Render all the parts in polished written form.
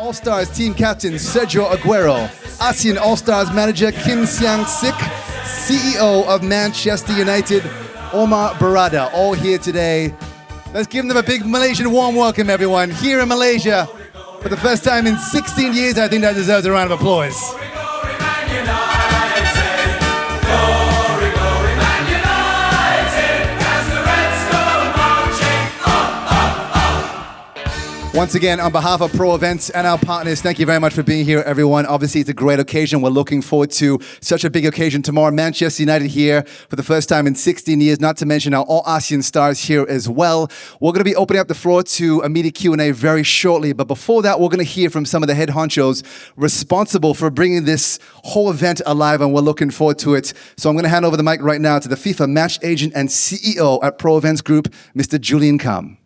All Stars team captain Sergio Aguero, ASEAN All Stars manager Kim Siang-sik, CEO of Manchester United Omar Barada, all here today. Let's give them a big Malaysian warm welcome, everyone. Here in Malaysia, for the first time in 16 years, I think that deserves a round of applause. Once again, on behalf of Pro Events and our partners, thank you very much for being here, everyone. Obviously, it's a great occasion. We're looking forward to such a big occasion tomorrow. Manchester United here for the first time in 16 years, not to mention our All ASEAN Stars here as well. We're going to be opening up the floor to immediate Q&A very shortly. But before that, we're going to hear from some of the head honchos responsible for bringing this whole event alive, and we're looking forward to it. So I'm going to hand over the mic right now to the FIFA match agent and CEO at Pro Events Group, Mr. Julian Kam.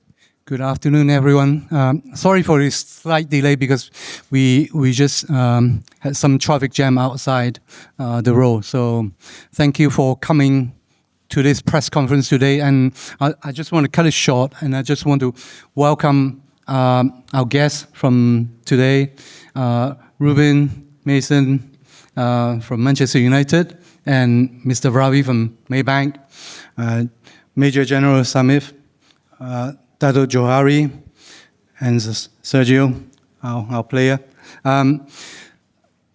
Good afternoon, everyone. Sorry for this slight delay because we just had some traffic jam outside the road. So thank you for coming to this press conference today. And I just want to cut it short, and I just want to welcome our guests from today, Ruben Mason from Manchester United, and Mr. Ravi from Maybank, Major General Samif, Dalot Johari, and Sergio, our player.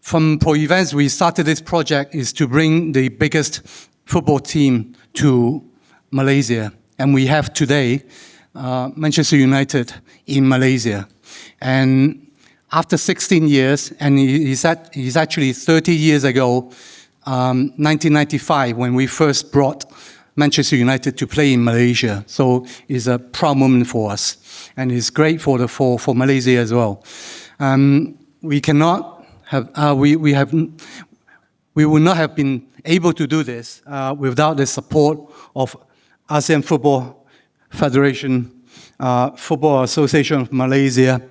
From Pro Events, we started this project is to bring the biggest football team to Malaysia. And we have today Manchester United in Malaysia. And after 16 years, and he's actually 30 years ago, 1995, when we first brought Manchester United to play in Malaysia. So it's a proud moment for us, and it's great for Malaysia as well. We cannot have we would not have been able to do this without the support of ASEAN Football Federation, Football Association of Malaysia,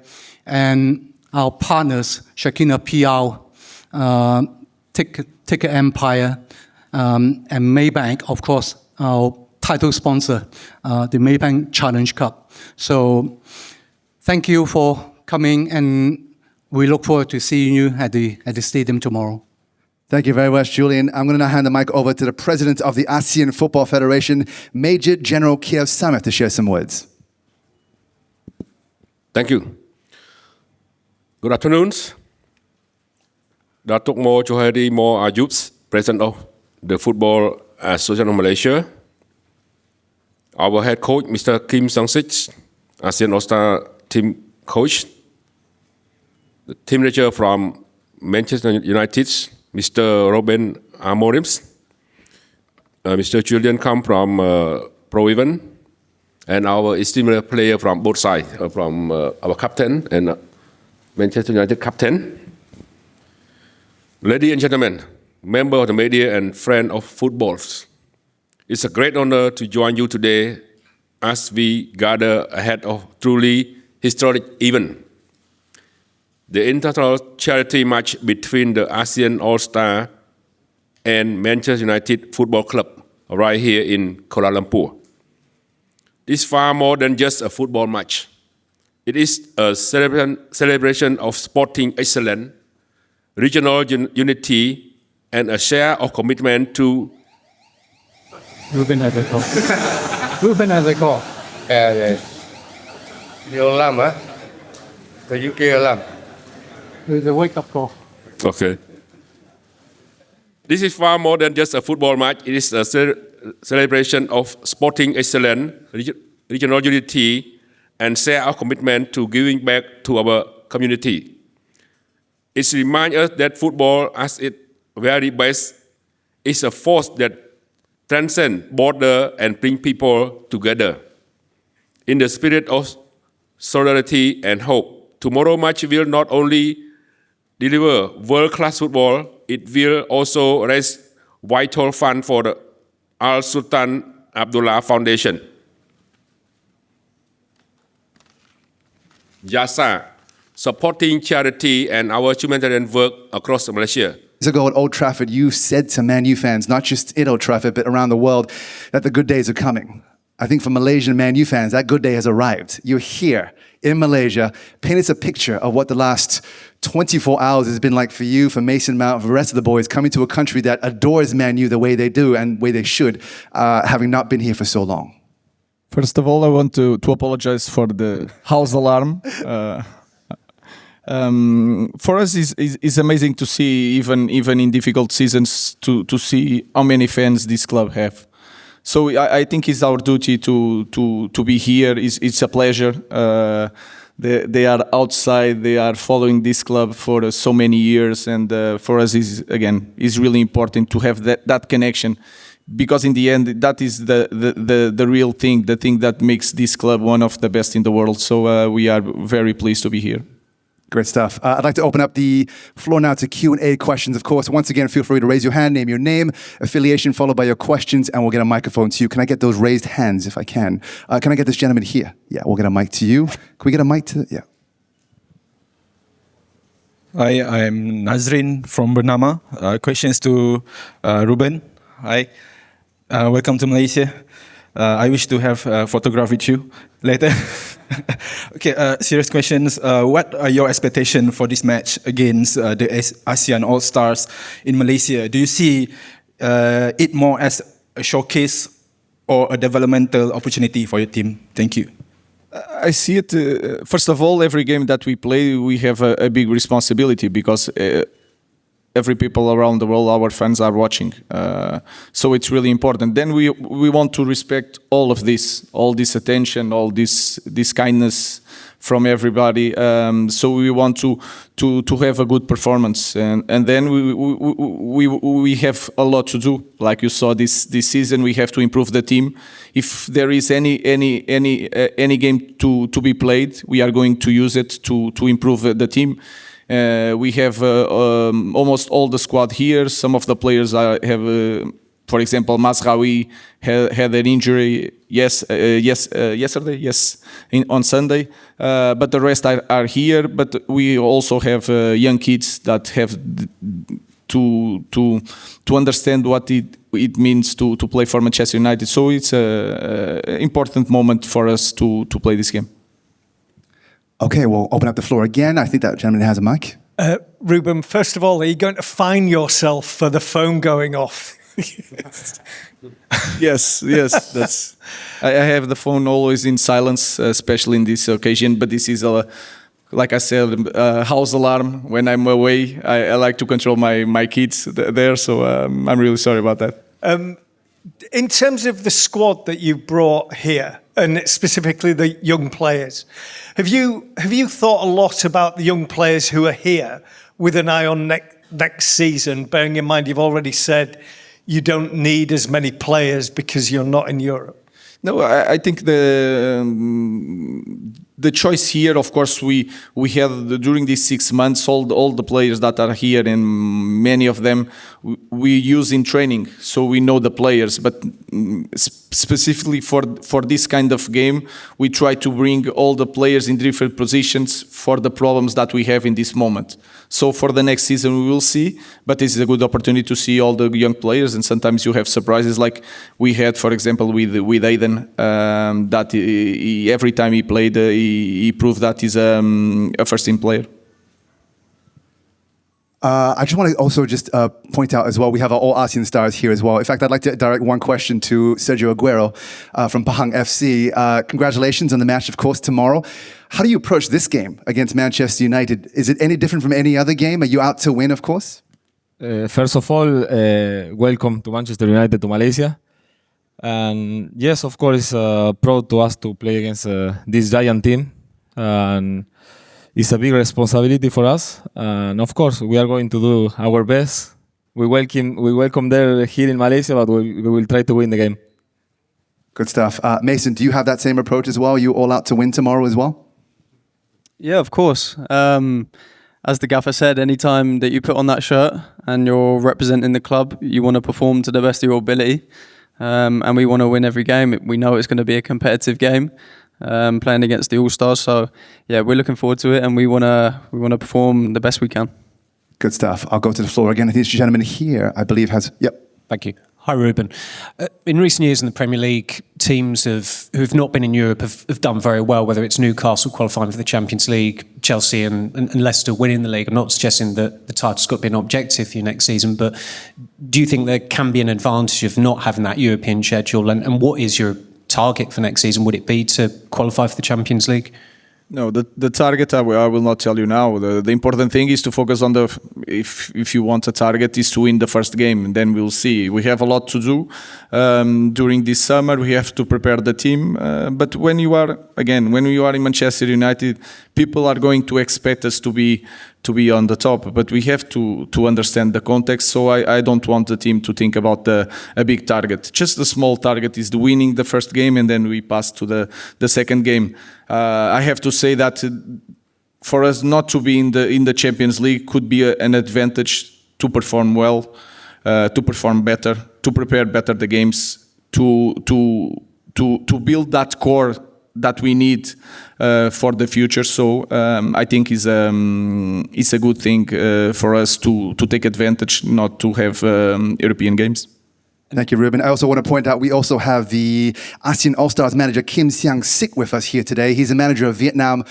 and our partners Shakina PR, Ticket Empire, and Maybank, of course, our title sponsor, the Maybank Challenge Cup. So thank you for coming, and we look forward to seeing you at the stadium tomorrow. Thank you very much, Julian. I'm going to now hand the mic over to the president of the ASEAN Football Federation, Major General Kiev Samith, to share some words. Thank you. Good afternoon. Datuk Mo Johari Mo Ayubs, President of the Football Association of Malaysia. Our head coach, Mr. Kim Siang-sik, ASEAN All Star team coach. The team manager from Manchester United, Mr. Ruben Amorim, Mr. Julian Kam from Pro Event, and our esteemed player from both sides, from our captain and Manchester United captain. Ladies and gentlemen, member of the media and friend of football, it's a great honor to join you today as we gather ahead of truly historic event. The international charity match between the ASEAN All Stars and Manchester United Football Club right here in Kuala Lumpur. This is far more than just a football match. It is a celebration of sporting excellence, regional unity, and a share of commitment to Ruben has a call. Ruben has a call. The alarm, huh? The UK alarm. The wake-up call. Okay. This is far more than just a football match. It is a celebration of sporting excellence, regional unity, and share our commitment to giving back to our community. It reminds us that football, as its very best, is a force that transcends borders and brings people together. In the spirit of solidarity and hope, tomorrow's match will not only deliver world-class football, it will also raise vital funds for the Al Sultan Abdullah Foundation. JASA, supporting charity and our humanitarian work across Malaysia. Years ago at Old Trafford, you said to Man U fans, not just at Old Trafford, but around the world, that the good days are coming. I think for Malaysian Man U fans, that good day has arrived. You're here in Malaysia. Paint us a picture of what the last 24 hours has been like for you, for Mason Mount, for the rest of the boys, coming to a country that adores Man U the way they do and the way they should, having not been here for so long. First of all, I want to apologize for the house alarm. For us, it's amazing to see, even in difficult seasons, to see how many fans this club have. So I think it's our duty to be here. It's a pleasure. They are outside. They are following this club for so many years, and for us, is really important to have that connection, because in the end, that is the real thing, the thing that makes this club one of the best in the world. So we are very pleased to be here. Great stuff. I'd like to open up the floor now to Q&A questions. Of course, once again, feel free to raise your hand, name your name, affiliation, followed by your questions, and we'll get a microphone to you. Can I get those raised hands if I can? Can I get this gentleman here? Yeah, we'll get a mic to you. Can we get a mic to... Yeah. Hi, I'm Nazrin from Bernama. Questions to Ruben. Hi, welcome to Malaysia. I wish to have a photograph with you later. Okay, serious questions. What are your expectations for this match against the ASEAN All Stars in Malaysia? Do you see it more as a showcase or a developmental opportunity for your team? Thank you. I see it, first of all, every game that we play, we have a big responsibility, because every people around the world, our fans are watching. So it's really important. Then we want to respect all of this, all this attention, all this kindness from everybody. So we want to have a good performance, and then we have a lot to do. Like you saw this season, we have to improve the team. If there is any game to be played, we are going to use it to improve the team. We have almost all the squad here. Some of the players have, for example, Mazraoui had an injury yesterday, on Sunday. But the rest are here. But we also have young kids that have to understand what it means to play for Manchester United. So it's an important moment for us to play this game. Okay, we'll open up the floor again. I think that gentleman has a mic. Ruben, first of all, are you going to fine yourself for the phone going off? Yes. That's. I have the phone always in silence, especially in this occasion. But this is like I said, a house alarm. When I'm away, I like to control my kids there. So I'm really sorry about that. In terms of the squad that you brought here, and specifically the young players, have you thought a lot about the young players who are here with an eye on next season, bearing in mind you've already said you don't need as many players because you're not in Europe? No, I think the choice here, of course, we have during these 6 months all the players that are here, and many of them we use in training, so we know the players. But specifically for this kind of game, we try to bring all the players in different positions for the problems that we have in this moment. So for the next season, we will see. But this is a good opportunity to see all the young players, and sometimes you have surprises, like we had, for example, with Aiden, that every time he played, he proved that he's a first-team player. I just want to also just point out as well, we have our All ASEAN Stars here as well. In fact, I'd like to direct one question to Sergio Aguero from Pahang FC. Congratulations on the match, of course, tomorrow. How do you approach this game against Manchester United? Is it any different from any other game? Are you out to win, of course? First of all, welcome to Manchester United, to Malaysia. And yes, of course, proud to us to play against this giant team. And it's a big responsibility for us. And of course, we are going to do our best. We welcome them here in Malaysia, but we will try to win the game. Good stuff. Mason, do you have that same approach as well? Are you all out to win tomorrow as well? Yeah, of course. As the gaffer said, anytime that you put on that shirt and you're representing the club, you want to perform to the best of your ability. And we want to win every game. We know it's going to be a competitive game, playing against the All Stars. So yeah, we're looking forward to it, and we want to perform the best we can. Good stuff. I'll go to the floor again. I think this gentleman here, I believe, has... Yep. Thank you. Hi, Ruben. In recent years in the Premier League, teams who've not been in Europe have done very well, whether it's Newcastle qualifying for the Champions League, Chelsea and Leicester winning the league. I'm not suggesting that the title's got to be an objective for you next season, but do you think there can be an advantage of not having that European schedule? And what is your target for next season? Would it be to qualify for the Champions League? No, the target I will not tell you now. The important thing is to focus on if you want a target is to win the first game, and then we'll see. We have a lot to do during this summer. We have to prepare the team. But when you are in Manchester United, people are going to expect us to be on the top. But we have to understand the context. So I don't want the team to think about a big target. Just a small target is the winning the first game, and then we pass to the second game. I have to say that for us not to be in the Champions League could be an advantage to perform well, to perform better, to prepare better the games, to build that core that we need for the future. So I think it's a good thing for us to take advantage, not to have European games. Thank you, Ruben. I also want to point out we also have the ASEAN All Stars manager Kim Sang-sik with us here today. He's a manager of Vietnam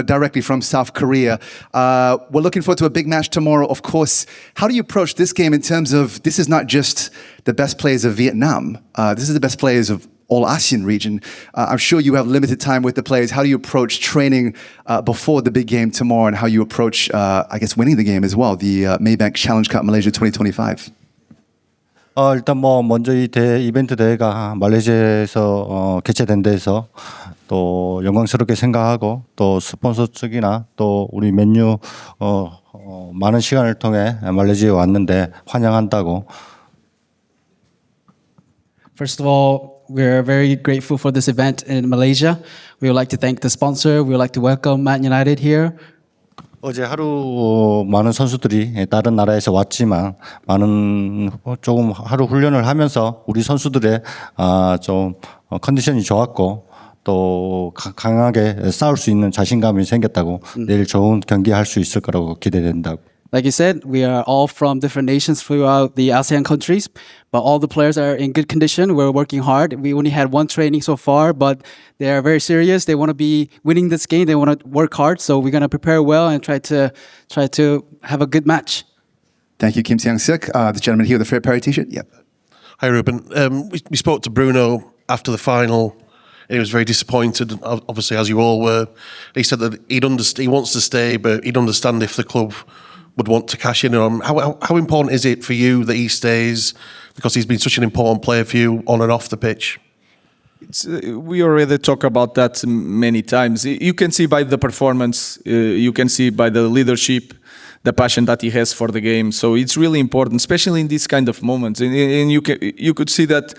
directly from South Korea. We're looking forward to a big match tomorrow, of course. How do you approach this game in terms of this is not just the best players of Vietnam. This is the best players of all ASEAN region. I'm sure you have limited time with the players. How do you approach training before the big game tomorrow, and how you approach, winning the game as well, the Maybank Challenge Cup Malaysia 2025? 일단 먼저 이 이벤트 대회가 말레이시아에서 개최된 데에서 또 영광스럽게 생각하고 또 스폰서 측이나 또 우리 맨유 많은 시간을 통해 말레이시아에 왔는데 환영한다고. First of all, we're very grateful for this event in Malaysia. We would like to thank the sponsor. We would like to welcome Man United here. 어제 하루 많은 선수들이 다른 나라에서 왔지만 조금 하루 훈련을 하면서 우리 선수들의 좀 컨디션이 좋았고 또 강하게 싸울 수 있는 자신감이 생겼다고 내일 좋은 경기할 수 있을 거라고 기대된다고. Like you said, we are all from different nations throughout the ASEAN countries, but all the players are in good condition. We're working hard. We only had one training so far, but they are very serious. They want to be winning this game. They want to work hard. So we're going to prepare well and try to have a good match. Thank you, Kim Sang-sik. The gentleman here with the Fred Perry t-shirt. Yep. Hi, Ruben. We spoke to Bruno after the final. He was very disappointed, obviously, as you all were. He said that he wants to stay, but he'd understand if the club would want to cash in on him. How important is it for you that he stays, because he's been such an important player for you on and off the pitch? We already talked about that many times. You can see by the performance, you can see by the leadership, the passion that he has for the game. So it's really important, especially in these kind of moments. And you could see that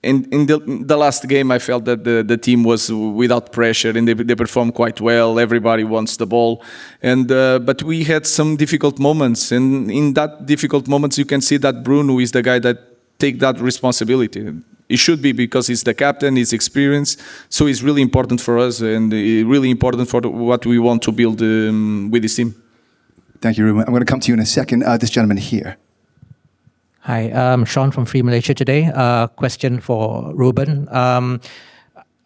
in the last game, I felt that the team was without pressure and they performed quite well. Everybody wants the ball, but we had some difficult moments. And in that difficult moments, you can see that Bruno is the guy that take that responsibility. He should be, because he's the captain, he's experienced. So it's really important for us and really important for what we want to build with this team. Thank you, Ruben. I'm going to come to you in a second. This gentleman here. Hi, I'm Sean from Free Malaysia today. Question for Ruben. I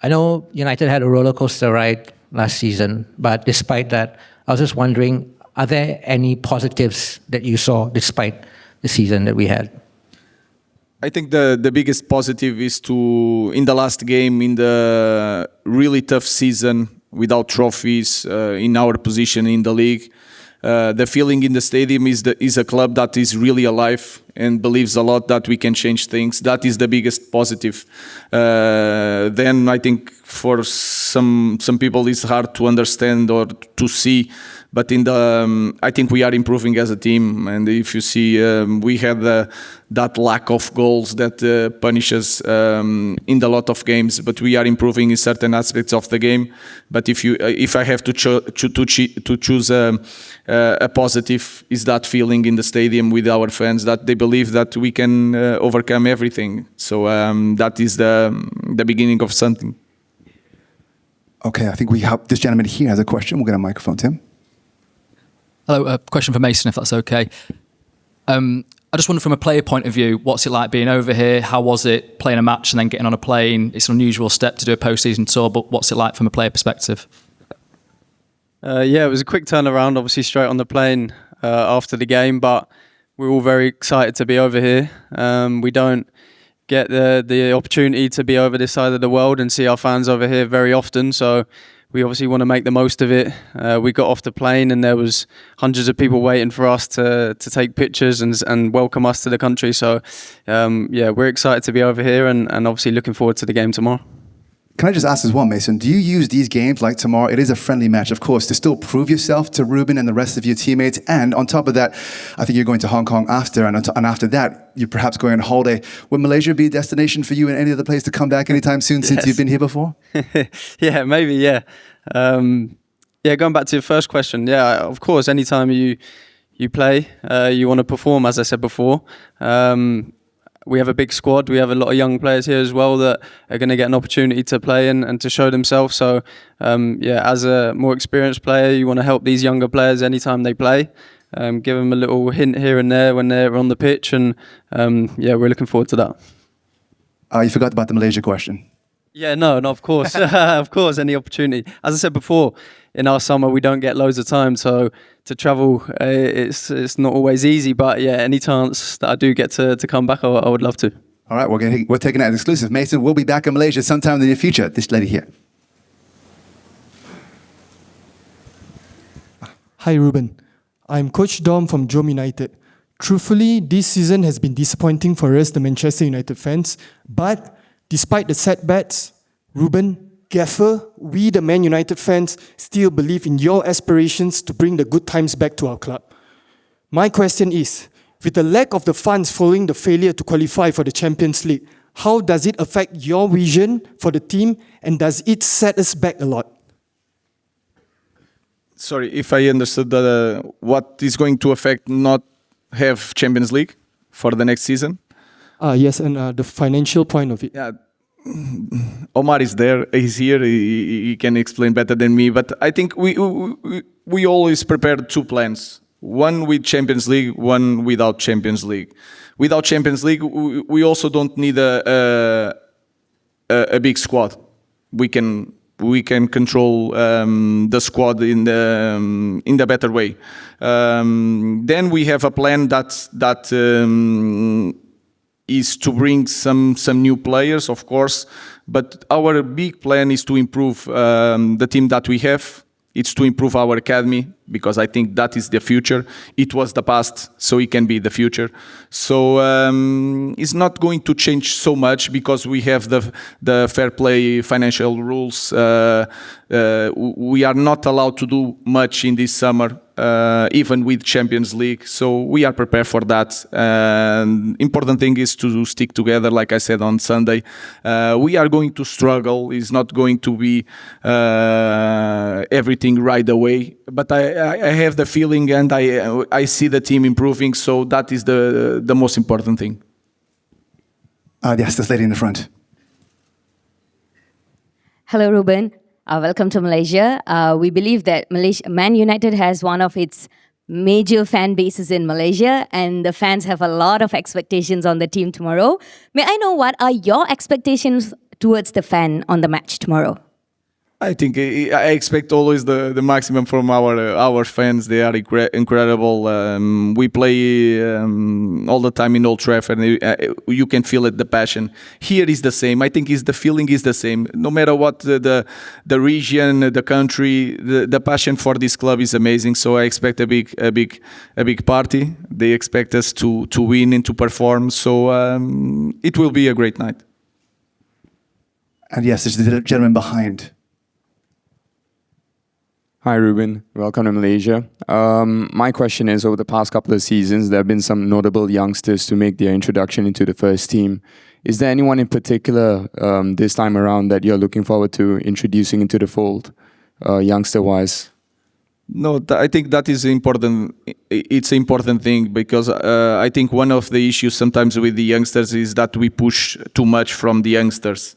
know United had a roller coaster ride last season, but despite that, I was just wondering, are there any positives that you saw despite the season that we had? I think the biggest positive is in the last game, in the really tough season, without trophies, in our position in the league, the feeling in the stadium is a club that is really alive and believes a lot that we can change things. That is the biggest positive. Then I think for some people it's hard to understand or to see, but I think we are improving as a team. And if you see, we had that lack of goals that punishes in a lot of games, but we are improving in certain aspects of the game. But if I have to choose a positive, is that feeling in the stadium with our fans, that they believe that we can overcome everything. So that is the beginning of something. Okay, I think this gentleman here has a question. We'll get a microphone to him. Hello, a question for Mason, if that's okay. I just wonder from a player point of view, what's it like being over here? How was it playing a match and then getting on a plane? It's an unusual step to do a post-season tour, but what's it like from a player perspective? Yeah, it was a quick turnaround, obviously straight on the plane after the game, but we're all very excited to be over here. We don't get the opportunity to be over this side of the world and see our fans over here very often, so we obviously want to make the most of it. We got off the plane and there was hundreds of people waiting for us to take pictures and welcome us to the country. So yeah, we're excited to be over here and obviously looking forward to the game tomorrow. Can I just ask as well, Mason, do you use these games like tomorrow? It is a friendly match, of course, to still prove yourself to Ruben and the rest of your teammates. And on top of that, I think you're going to Hong Kong after, and after that, you're perhaps going on holiday. Would Malaysia be a destination for you and any other place to come back anytime soon since you've been here before? Yeah, maybe, yeah. Yeah, going back to your first question, yeah, of course, anytime you play, you want to perform, as I said before. We have a big squad. We have a lot of young players here as well that are going to get an opportunity to play and to show themselves. So, yeah, as a more experienced player, you want to help these younger players anytime they play. Give them a little hint here and there when they're on the pitch. And, yeah, we're looking forward to that. You forgot about the Malaysia question. Yeah, no, of course. Of course, any opportunity. As I said before, in our summer, we don't get loads of time. So to travel, it's not always easy. But yeah, any chance that I do get to come back, I would love to. All right, we're taking that exclusive. Mason, we'll be back in Malaysia sometime in the near future. This lady here. Hi, Ruben. I'm Coach Dom from Jom United. Truthfully, this season has been disappointing for us, the Manchester United fans. But despite the setbacks, Ruben, Gaffer, we the Man United fans still believe in your aspirations to bring the good times back to our club. My question is, with the lack of the funds following the failure to qualify for the Champions League, how does it affect your vision for the team and does it set us back a lot? Sorry, if I understood that, what is going to affect not have Champions League for the next season? Yes, and the financial point of it. Yeah, Omar is there. He's here. He can explain better than me. But I think we always prepared two plans: one with Champions League, one without Champions League. Without Champions League, we also don't need a big squad. We can control the squad in the better way. Then we have a plan that is to bring some new players, of course, but our big plan is to improve the team that we have. It's to improve our academy, because I think that is the future. It was the past, so it can be the future. So it's not going to change so much because we have the fair play financial rules. We are not allowed to do much in this summer, even with Champions League. So we are prepared for that. Important thing is to stick together, like I said on Sunday. We are going to struggle. It's not going to be everything right away. But I have the feeling and I see the team improving. So that is the most important thing. Yes, this lady in the front. Hello, Ruben. Welcome to Malaysia. We believe that Man United has one of its major fan bases in Malaysia, and the fans have a lot of expectations on the team tomorrow. May I know what are your expectations towards the fan on the match tomorrow? I think I expect always the maximum from our fans. They are incredible. We play all the time in Old Trafford. You can feel it, the passion. Here is the same. I think the feeling is the same. No matter what the region, the country, the passion for this club is amazing. So I expect a big party. They expect us to win and to perform. So it will be a great night. And yes, there's the gentleman behind. Hi, Ruben. Welcome to Malaysia. My question is, over the past couple of seasons, there have been some notable youngsters to make their introduction into the first team. Is there anyone in particular this time around that you're looking forward to introducing into the fold, youngster-wise? No, I think that is important. It's an important thing because I think one of the issues sometimes with the youngsters is that we push too much from the youngsters.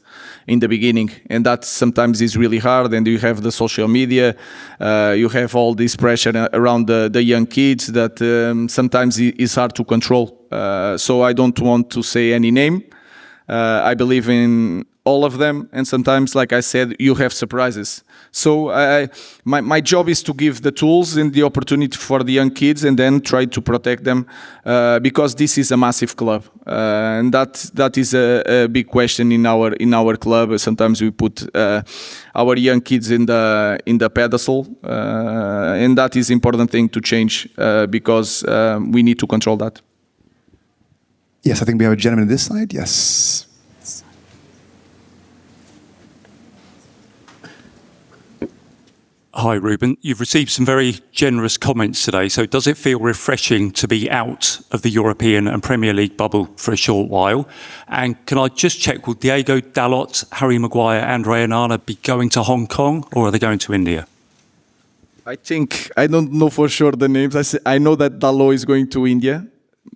in the beginning, and that sometimes is really hard. And you have the social media, you have all this pressure around the young kids that sometimes is hard to control. So I don't want to say any name. I believe in all of them, and sometimes, like I said, you have surprises. So my job is to give the tools and the opportunity for the young kids, and then try to protect them, because this is a massive club, and that is a big question in our club. Sometimes we put our young kids in the pedestal, and that is important thing to change, because we need to control that. Yes, I think we have a gentleman on this side. Yes. Hi, Ruben. You've received some very generous comments today. So does it feel refreshing to be out of the European and Premier League bubble for a short while? And can I just check, will Diogo, Dalot, Harry Maguire and Onana be going to Hong Kong, or are they going to India? I don't know for sure the names. I know that Dalot is going to India,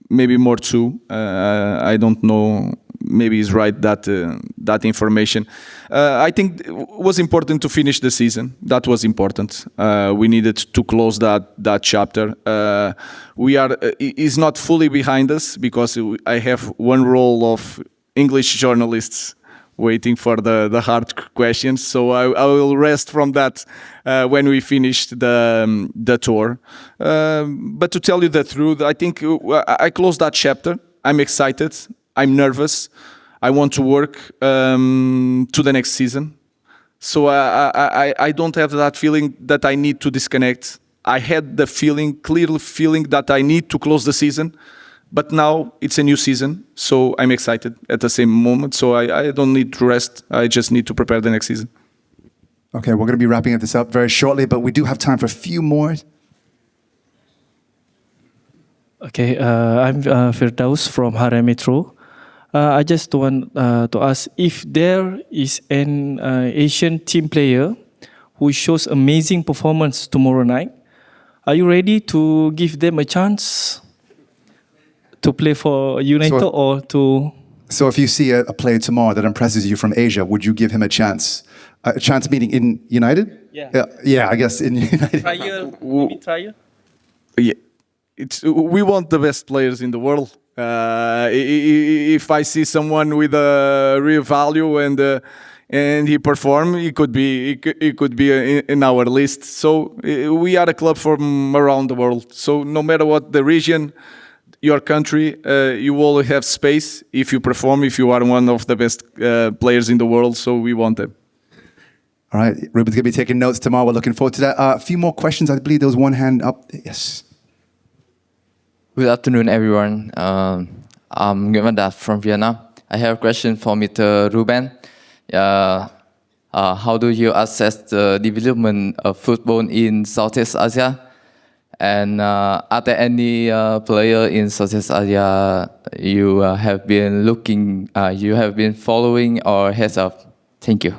maybe more too. I don't know. Maybe he's right, that information. I think it was important to finish the season. That was important. We needed to close that chapter. It's not fully behind us, because I have one roll of English journalists waiting for the hard questions. So I will rest from that when we finish the tour. But to tell you the truth, I think I closed that chapter. I'm excited. I'm nervous. I want to work to the next season. So I don't have that feeling that I need to disconnect. I had the clear feeling that I need to close the season. But now it's a new season, so I'm excited at the same moment. So I don't need to rest. I just need to prepare the next season. Okay, we're going to be wrapping this up very shortly, but we do have time for a few more. Okay, I'm Firdaus from Hare Metro. I just want to ask if there is an Asian team player who shows amazing performance tomorrow night. Are you ready to give them a chance to play for United or to... So if you see a player tomorrow that impresses you from Asia, would you give him a chance? A chance meaning in United? Yeah, I guess in United. Trial? Yeah. We want the best players in the world. If I see someone with a real value and he perform, it could be in our list. So we are a club from around the world. So no matter what the region, your country, you will have space if you perform, if you are one of the best players in the world. So we want them. All right, Ruben's going to be taking notes tomorrow. We're looking forward to that. A few more questions. I believe there was one hand up. Yes. Good afternoon, everyone. I'm Nguyen from Vienna. I have a question for Mr. Ruben. How do you assess the development of football in Southeast Asia? And are there any player in Southeast Asia you have been following or heads of? Thank you.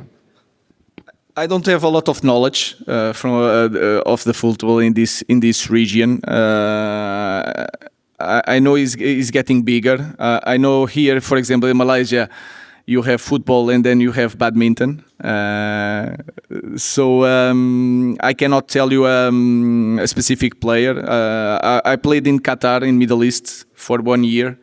I don't have a lot of knowledge of the football in this region. I know it's getting bigger. I know here, for example, in Malaysia, you have football and then you have badminton. So I cannot tell you a specific player. I played in Qatar, in Middle East, for 1 year.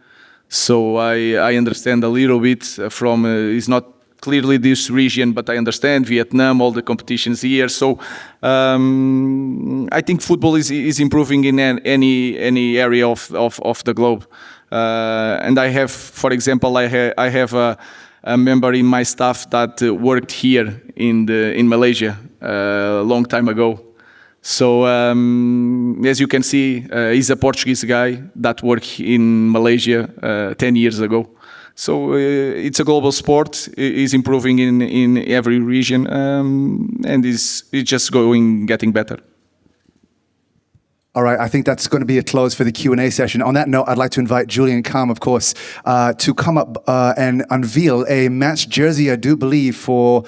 So I understand a little bit from, it's not clearly this region, but I understand Vietnam, all the competitions here. So I think football is improving in any area of the globe. And I have, for example, I have a member in my staff that worked here in Malaysia a long time ago. So as you can see, he's a Portuguese guy that worked in Malaysia 10 years ago. So it's a global sport. It's improving in every region, and it's just getting better. All right, I think that's going to be a close for the Q&A session. On that note, I'd like to invite Julian Kam, of course, to come up and unveil a match jersey, I do believe, for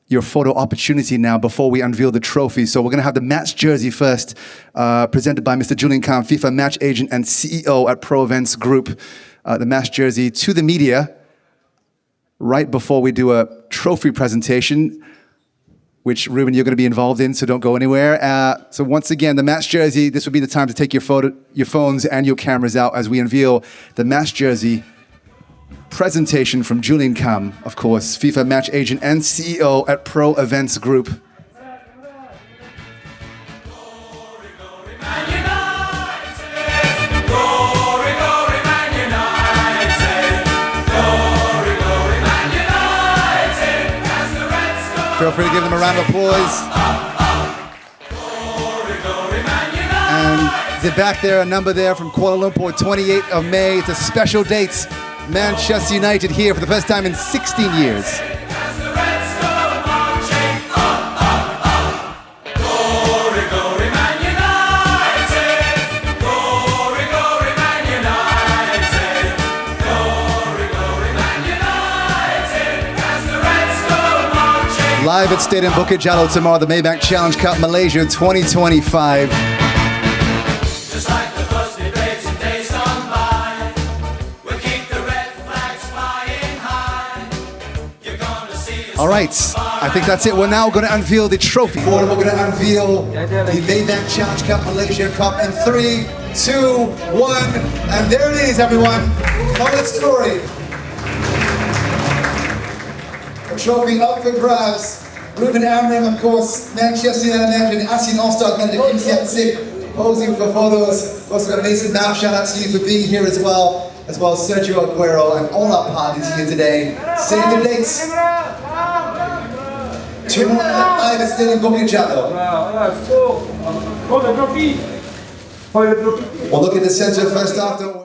your photo opportunity now before we unveil the trophy. So we're going to have the match jersey first, presented by Mr. Julian Kam, FIFA match agent and CEO at Pro Events Group. The match jersey to the media. right before we do a trophy presentation, which, Ruben, you're going to be involved in, so don't go anywhere. So once again, the match jersey, this would be the time to take your phones and your cameras out as we unveil the match jersey presentation from Julian Kam, of course, FIFA match agent and CEO at Pro Events Group. Feel free to give them a round of applause. And they're back there, a number there from Kuala Lumpur, 28th of May. It's a special date. Manchester United here for the first time in 16 years. Live at Stadium Bukit Jalil tomorrow, the Maybank Challenge Cup Malaysia 2025. Just like the first debates in days gone by, we'll keep the red flags flying high. You're gonna see us. All right, I think that's it. We're now going to unveil the trophy. We're going to unveil the Maybank Challenge Cup Malaysia Cup in 3, 2, 1. And there it is, everyone. Tell the story. A trophy up for grabs. Ruben Amorim, of course, Manchester United manager, ASEAN All Stars manager, posing for photos. Of course, we've got Mason Mount. Shout out to you for being here as well as Sergio Aguero and all our parties here today. Save the dates. Tomorrow live at Stadium Bukit Jalil. We'll look at the center first after.